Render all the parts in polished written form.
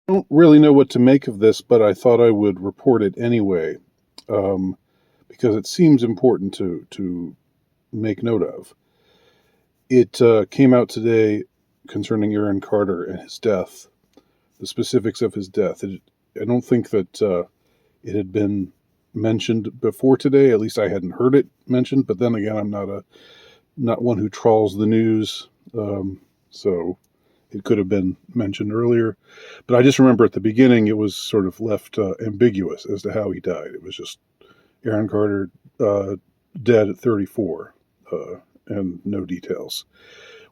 don't really know what to make of this, but I thought I would report it anyway, um, because it seems important to make note of. It came out today concerning Aaron Carter and his death, the specifics of his death. I don't think that it had been mentioned before today. At least I hadn't heard it mentioned. But then again, I'm not one who trawls the news, so it could have been mentioned earlier. But I just remember at the beginning it was sort of left ambiguous as to how he died. It was just Aaron Carter dead at 34, and no details.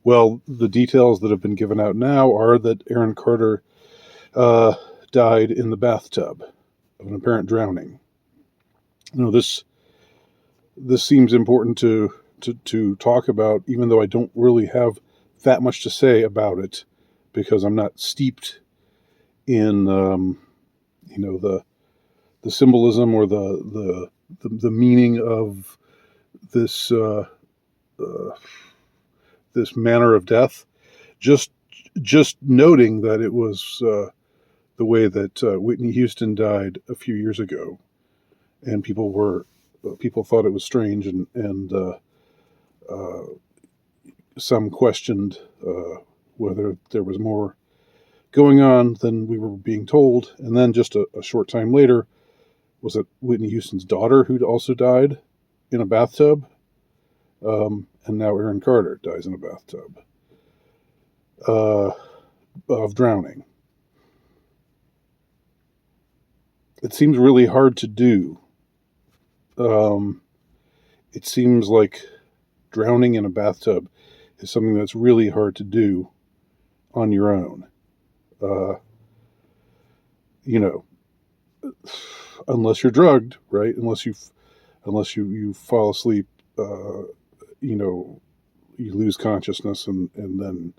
Well, the details that have been given out now are that Aaron Carter uh, died in the bathtub of an apparent drowning. This seems important to talk about, even though I don't really have that much to say about it because I'm not steeped in the symbolism or the meaning of this this manner of death. Just just noting that it was the way that Whitney Houston died a few years ago, and people thought it was strange, and uh, some questioned whether there was more going on than we were being told. And then just a short time later, was it Whitney Houston's daughter who'd also died in a bathtub? And now Aaron Carter dies in a bathtub uh, of drowning. It seems really hard to do. Um, it seems like drowning in a bathtub is something that's really hard to do on your own. Uh, you know, unless you're drugged, right? Unless you fall asleep, you know, you lose consciousness, and then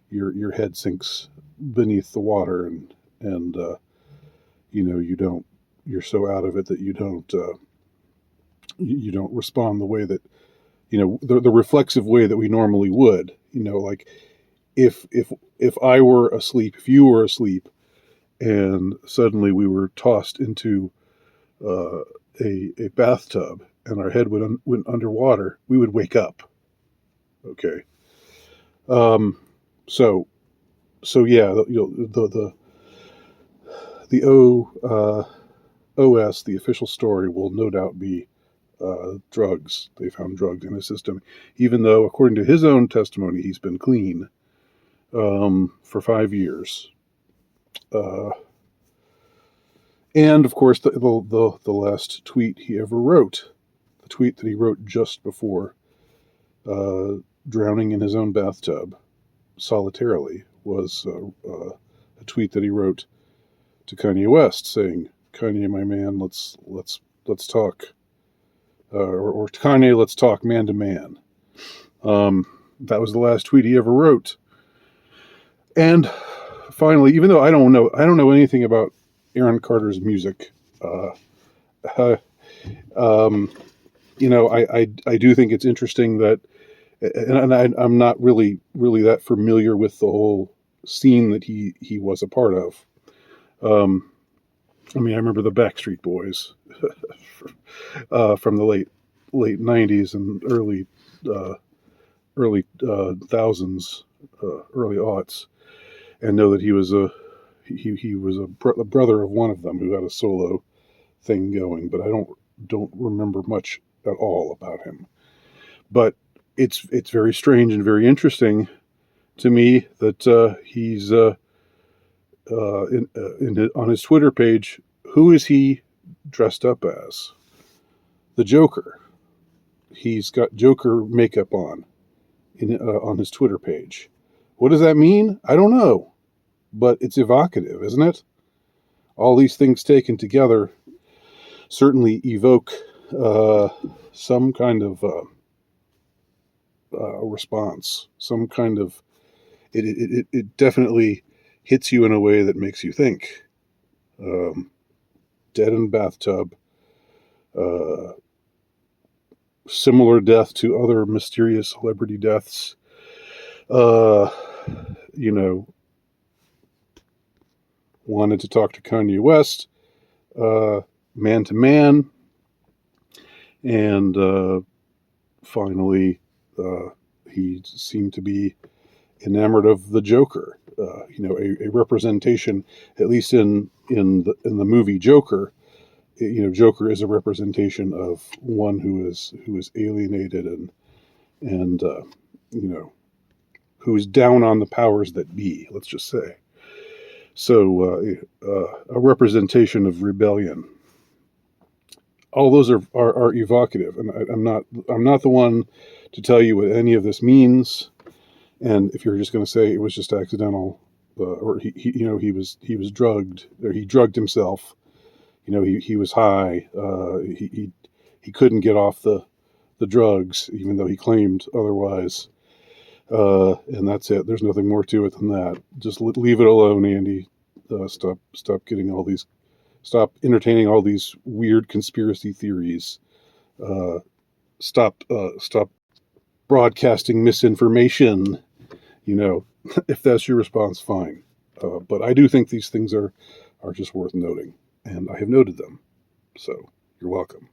your head sinks beneath the water, and you don't, you're so out of it that you don't respond the way that the reflexive way that we normally would. Like if I were asleep, if you were asleep, and suddenly we were tossed into uh, a bathtub and our head went underwater, we would wake up. Okay. Um, so so yeah, the OS, the official story, will no doubt be drugs. They found drugs in his system, even though, according to his own testimony, he's been clean for 5 years. Uh, and of course, the last tweet he ever wrote, the tweet that he wrote just before uh, drowning in his own bathtub solitarily, was a tweet that he wrote to Kanye West, saying, "Kanye, my man, let's talk." Or Kanye, let's talk man to man. That was the last tweet he ever wrote. And finally, even though I don't know anything about Aaron Carter's music, uh, uh, um, I do think it's interesting that, and I'm not really that familiar with the whole scene that he was a part of. Um, I mean, I remember the Backstreet Boys from the late '90s and uh, early thousands, early aughts, and know that he was a brother of one of them who had a solo thing going, but I don't remember much at all about him. But it's very strange and very interesting to me that he's on his Twitter page. Who is he dressed up as? The Joker. He's got Joker makeup on his Twitter page. What does that mean? I don't know, but it's evocative, isn't it? All these things taken together certainly evoke uh, some kind of response, some kind of it definitely hits you in a way that makes you think. Um, Dead in bathtub, uh, similar death to other mysterious celebrity deaths. Uh, you know, wanted to talk to Kanye West man to man, and finally he seemed to be enamored of the Joker. A representation, at least in the movie Joker. Joker is a representation of one who is alienated and who is down on the powers that be. Let's just say. So a representation of rebellion. All those are evocative, and I'm not the one to tell you what any of this means. And if you're just going to say it was just accidental, or he was drugged, or he drugged himself, he was high, he couldn't get off the drugs, even though he claimed otherwise, and that's it. There's nothing more to it than that. Just leave it alone, Andy. Stop entertaining all these weird conspiracy theories. Stop broadcasting misinformation. If that's your response, fine. But I do think these things are just worth noting, and I have noted them. So you're welcome.